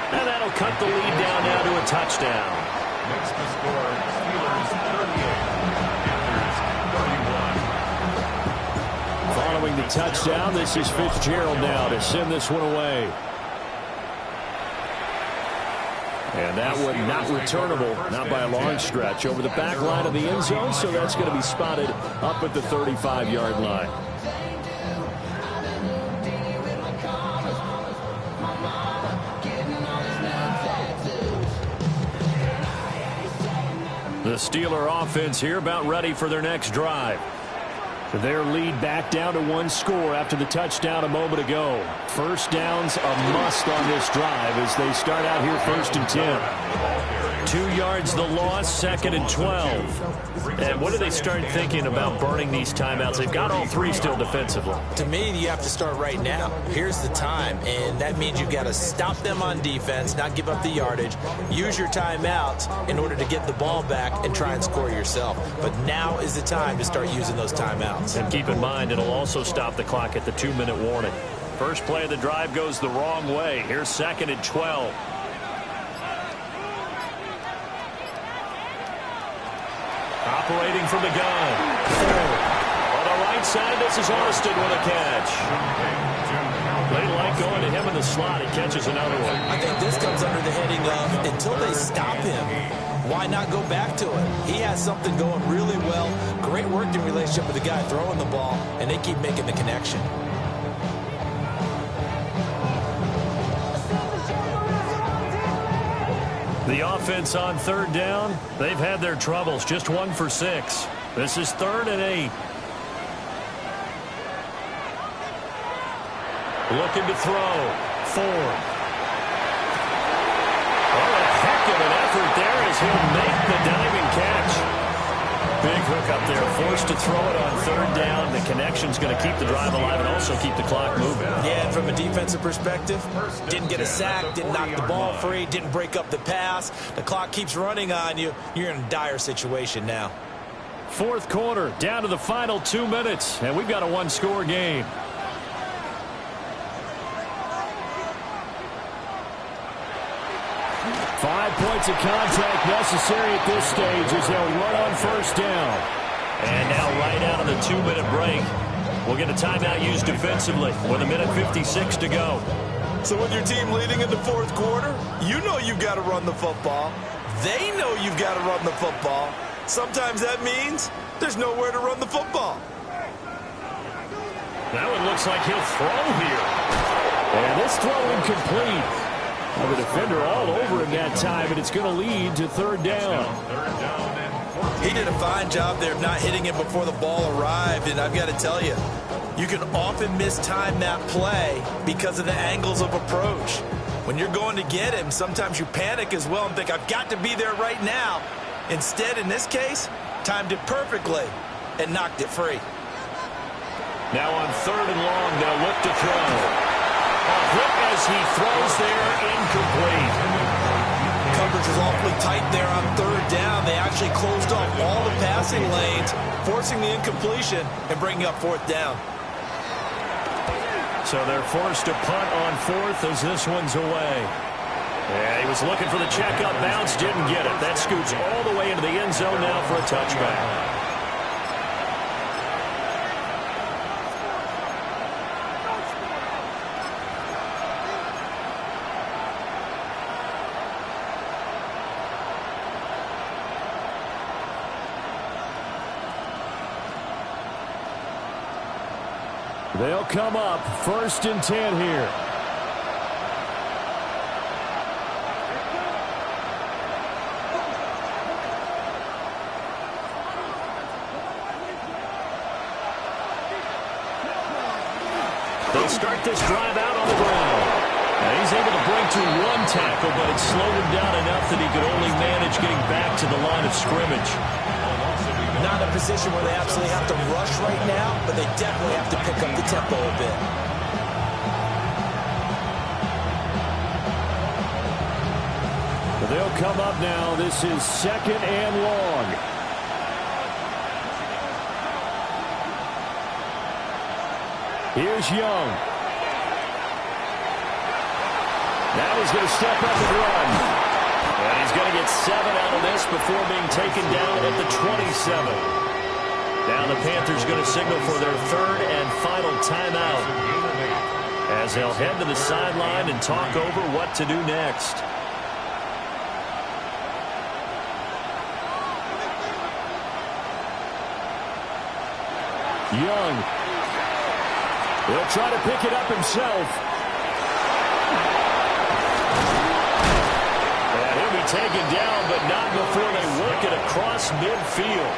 And that'll cut the lead down now to a touchdown. Next to score, Steelers 38, Panthers 31. Following the touchdown, this is Fitzgerald now to send this one away. And that one not returnable, not by a long stretch, over the back line of the end zone, so that's going to be spotted up at the 35-yard line. The Steeler offense here about ready for their next drive. Their lead back down to 1 score after the touchdown a moment ago. First down's a must on this drive as they start out here 1st and 10. 2 yards the loss, 2nd and 12. And what do they start thinking about burning these timeouts? They've got all 3 still defensively. To me, you have to start right now. Here's the time, and that means you've got to stop them on defense, not give up the yardage, use your timeouts in order to get the ball back and try and score yourself. But now is the time to start using those timeouts. And keep in mind, it'll also stop the clock at the 2-minute warning. First play of the drive goes the wrong way. Here's 2nd and 12. Operating from the gun. On the right side, this is Austin with a catch. They like going to him in the slot. He catches another one. I think this comes under the heading of until they stop him, why not go back to it? He has something going really well. Great working relationship with the guy throwing the ball, and they keep making the connection. The offense on 3rd down, they've had their troubles. Just 1 for 6. This is 3rd and 8. Looking to throw. Ford. Oh, a heck of an effort there as he'll make the diving catch. Big quick up there. Forced to throw it on third down. The connection's going to keep the drive alive and also keep the clock moving. Yeah, and from a defensive perspective, didn't get a sack, didn't knock the ball free, didn't break up the pass. The clock keeps running on you. You're in a dire situation now. Fourth quarter, down to the final 2 minutes, and we've got a one-score game. Five points of contact necessary at this stage as they'll run on first down. And now right out of the 2-minute break, we'll get a timeout used defensively with 1:56 to go. So with your team leading in the fourth quarter, you know you've got to run the football. They know you've got to run the football. Sometimes that means there's nowhere to run the football. That one looks like he'll throw here. And this throw incomplete. The defender all over him that time, and it's going to lead to third down. He did a fine job there of not hitting it before the ball arrived, and I've got to tell you, you can often mistime that play because of the angles of approach. When you're going to get him, sometimes you panic as well and think, I've got to be there right now. Instead, in this case, timed it perfectly and knocked it free. Now on third and long, they'll look to throw. Quick as he throws there, incomplete. Coverage was awfully tight there on third down. They actually closed off all the passing lanes, forcing the incompletion and bringing up fourth down. So they're forced to punt on fourth as this one's away. Yeah, he was looking for the checkup bounce, didn't get it. That scoots all the way into the end zone now for a touchback. They'll come up 1st and 10 here. They'll start this drive out on the ground. And he's able to bring to one tackle, but it slowed him down enough that he could only manage getting back to the line of scrimmage. Not a position where they absolutely have to rush right now, but they definitely have to pick up the tempo a bit. But they'll come up now. This is 2nd and long. Here's Young. Now he's going to step up and run. And he's going to get 7 out of this before being taken down at the 27. Now the Panthers going to signal for their 3rd and final timeout as they'll head to the sideline and talk over what to do next. Young. He'll try to pick it up himself. Taken down, but not before they work it across midfield.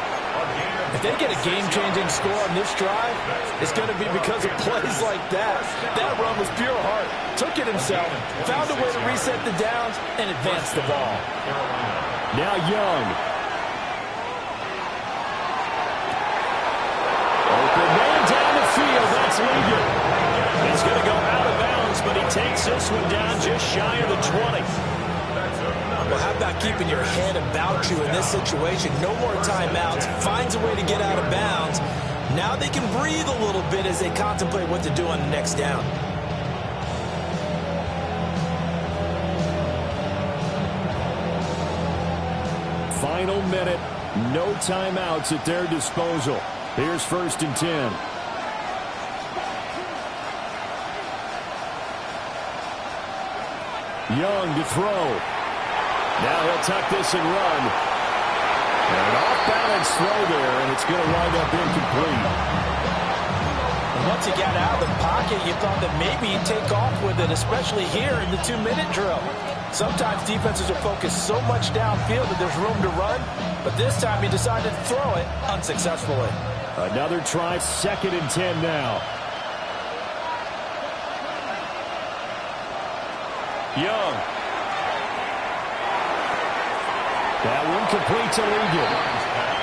If they get a game-changing score on this drive, it's going to be because of plays like that. That run was pure heart. Took it himself, found a way to reset the downs, and advance the ball. Now Young. Open man down the field. That's Ligon. He's going to go out of bounds, but he takes this one down just shy of the 20. Well, how about keeping your head about you in this situation? No more timeouts. Finds a way to get out of bounds. Now they can breathe a little bit as they contemplate what to do on the next down. Final minute. No timeouts at their disposal. Here's 1st and 10. Young to throw. Now he'll tuck this and run. And an off-balance throw there, and it's going to wind up incomplete. And once he got out of the pocket, you thought that maybe he'd take off with it, especially here in the 2-minute drill. Sometimes defenses are focused so much downfield that there's room to run, but this time he decided to throw it unsuccessfully. Another try, 2nd and 10 now. Young. That one complete to Ligon.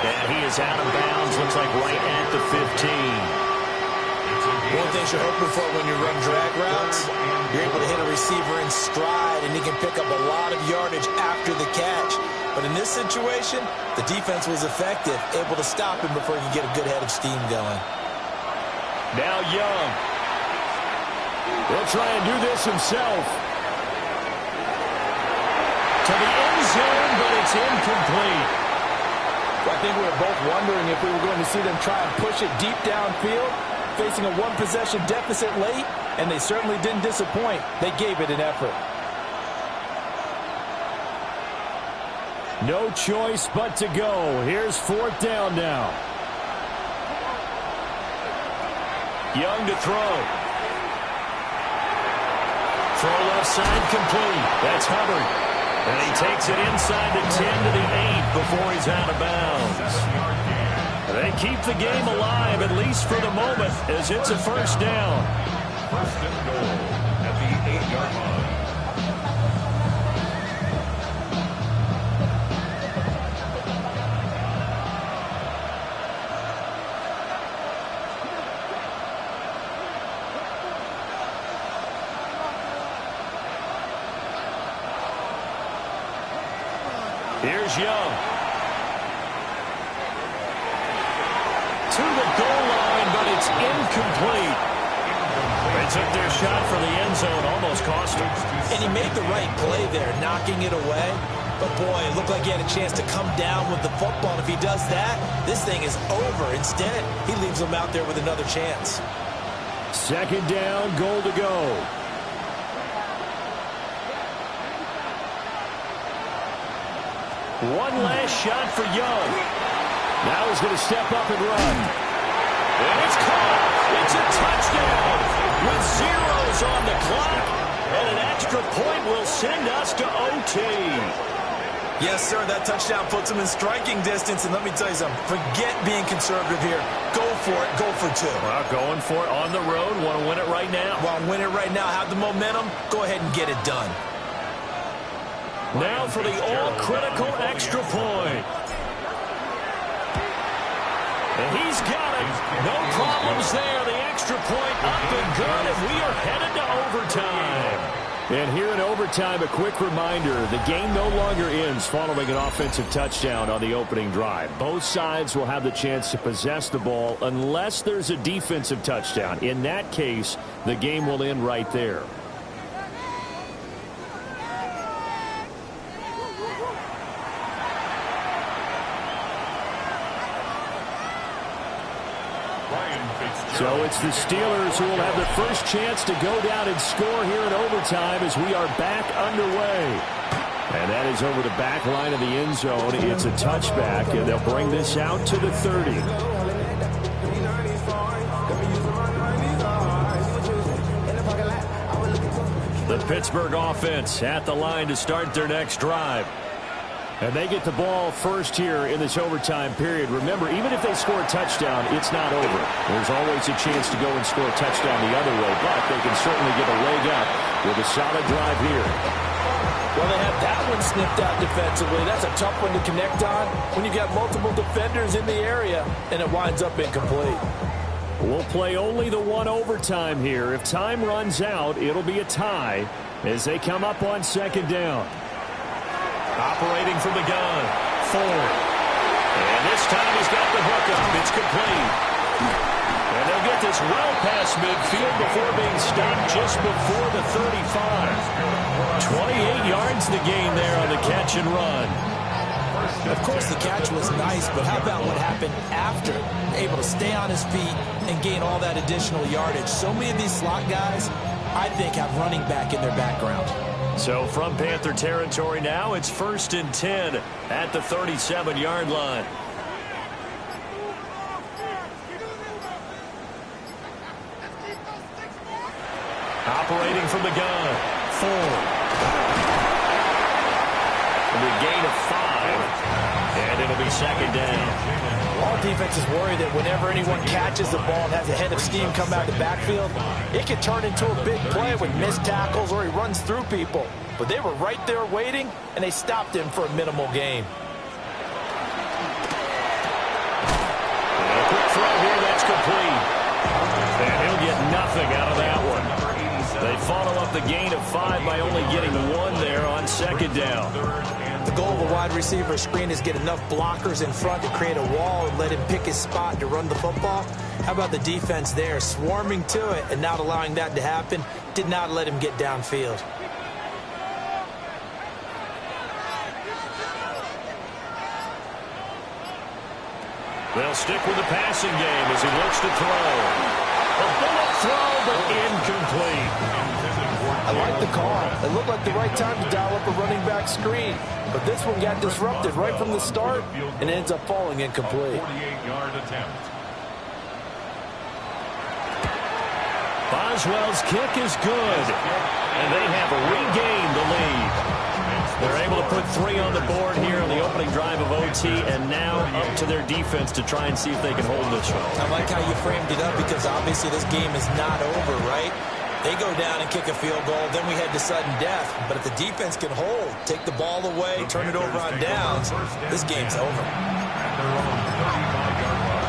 And he is out of bounds, looks like right at the 15. One thing you're hoping for when you run drag routes, you're able to hit a receiver in stride, and he can pick up a lot of yardage after the catch. But in this situation, the defense was effective, able to stop him before he could get a good head of steam going. Now Young. He'll try and do this himself. To the end zone, but it's incomplete. I think we were both wondering if we were going to see them try and push it deep downfield, facing a one-possession deficit late, and they certainly didn't disappoint. They gave it an effort. No choice but to go. Here's 4th down now. Young to throw. Throw left side complete. That's Hubbard. And he takes it inside the 10 to the 8 before he's out of bounds. They keep the game alive, at least for the moment, as it's a first down. First and goal at the 8-yard line. Here's Young. To the goal line, but it's incomplete. They took their shot for the end zone, almost cost him. And he made the right play there, knocking it away. But, boy, it looked like he had a chance to come down with the football. And if he does that, this thing is over. Instead, he leaves him out there with another chance. 2nd down, goal to go. One last shot for Young. Now he's going to step up and run. And it's caught. It's a touchdown with zeros on the clock. And an extra point will send us to OT. Yes, sir, that touchdown puts him in striking distance. And let me tell you something, forget being conservative here. Go for it. Go for 2. Well, going for it on the road. Want to win it right now. Want to win it right now. Have the momentum. Go ahead and get it done. Now for the all-critical extra point. And he's got it. No problems there. The extra point up and good, and we are headed to overtime. And here in overtime, a quick reminder, the game no longer ends following an offensive touchdown on the opening drive. Both sides will have the chance to possess the ball unless there's a defensive touchdown. In that case, the game will end right there. So it's the Steelers who will have the first chance to go down and score here in overtime as we are back underway. And that is over the back line of the end zone. It's a touchback, and they'll bring this out to the 30. The Pittsburgh offense at the line to start their next drive. And they get the ball first here in this overtime period. Remember, even if they score a touchdown, it's not over. There's always a chance to go and score a touchdown the other way, but they can certainly get a leg up with a solid drive here. Well, they have that one sniffed out defensively. That's a tough one to connect on when you've got multiple defenders in the area, and it winds up incomplete. We'll play only the one overtime here. If time runs out, it'll be a tie as they come up on 2nd down. Operating from the gun, Ford. And this time he's got the hookup. It's complete. And they'll get this well past midfield before being stopped just before the 35. 28 yards the gain there on the catch and run. Of course, the catch was nice, but how about what happened after? Able to stay on his feet and gain all that additional yardage. So many of these slot guys, I think, have running back in their background. So from Panther territory now, it's 1st and 10 at the 37-yard line. Operating from the gun, Ford. A gain of 5, and it'll be 2nd down. All defenses worry that whenever anyone catches the ball and has a head of steam come out of the backfield, it can turn into a big play with missed tackles or he runs through people. But they were right there waiting, and they stopped him for a minimal gain. throw here. That's complete. And he'll get nothing out of that one. They follow up the gain of 5 by only getting 1 there on second down. The goal of a wide receiver screen is get enough blockers in front to create a wall and let him pick his spot to run the football. How about the defense there, swarming to it and not allowing that to happen? Did not let him get downfield. They'll stick with the passing game as he looks to throw. A bullet throw, but incomplete. I like the call. It looked like the right time to dial up a running back screen. But this one got disrupted right from the start and ends up falling incomplete. 48-yard attempt. Boswell's kick is good. And they have regained the lead. They're able to put 3 on the board here on the opening drive of OT, and now up to their defense to try and see if they can hold this one. I like how you framed it up because obviously this game is not over, right? They go down and kick a field goal, then we head to sudden death. But if the defense can hold, take the ball away, turn it over on downs, this game's over. At their own 35-yard line.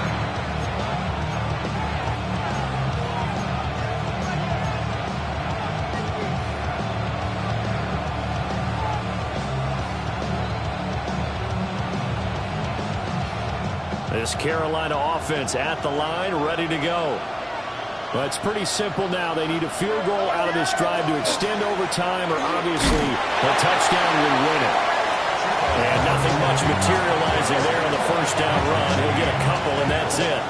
This Carolina offense at the line, ready to go. Well, it's pretty simple now. They need a field goal out of this drive to extend overtime, or obviously a touchdown would win it. And nothing much materializing there on the first down run. He'll get a couple, and that's it.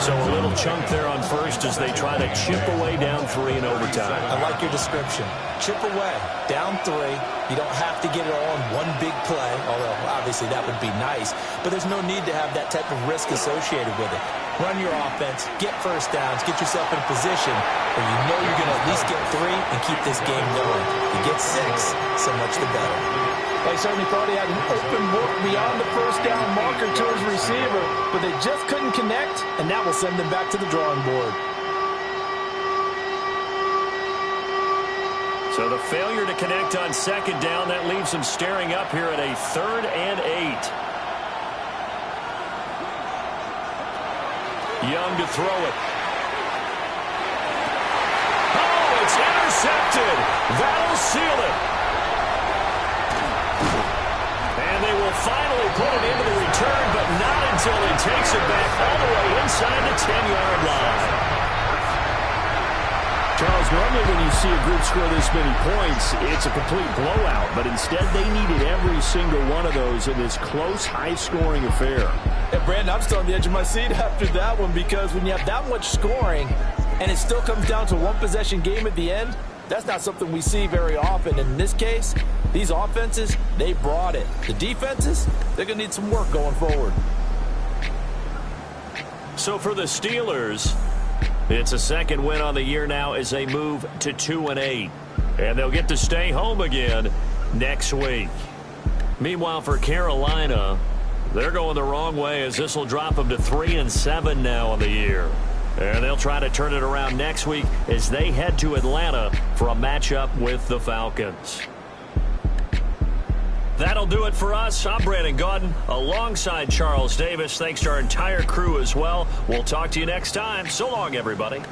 So a little chunk there on first as they try to chip away down 3 in overtime. I like your description. Chip away, down 3. You don't have to get it all in one big play, although obviously that would be nice. But there's no need to have that type of risk associated with it. Run your offense, get first downs, get yourself in a position where you know you're going to at least get 3 and keep this game going. You get 6, so much the better. They certainly thought he had an open look beyond the first down marker to his receiver, but they just couldn't connect, and that will send them back to the drawing board. So the failure to connect on second down, that leaves them staring up here at a 3rd and 8. Young to throw it. Oh, it's intercepted. That'll seal it. And they will finally put it into the return, but not until he takes it back all the way inside the 10-yard line. Charles, normally when you see a group score this many points, it's a complete blowout. But instead, they needed every single one of those in this close, high-scoring affair. And Brandon, I'm still on the edge of my seat after that one, because when you have that much scoring and it still comes down to a one-possession game at the end, that's not something we see very often. In this case, these offenses, they brought it. The defenses, they're going to need some work going forward. So for the Steelers, it's a 2nd win on the year now as they move to 2-8. And they'll get to stay home again next week. Meanwhile, for Carolina, they're going the wrong way as this will drop them to 3-7 now on the year. And they'll try to turn it around next week as they head to Atlanta for a matchup with the Falcons. That'll do it for us. I'm Brandon Gaudin alongside Charles Davis. Thanks to our entire crew as well. We'll talk to you next time. So long, everybody.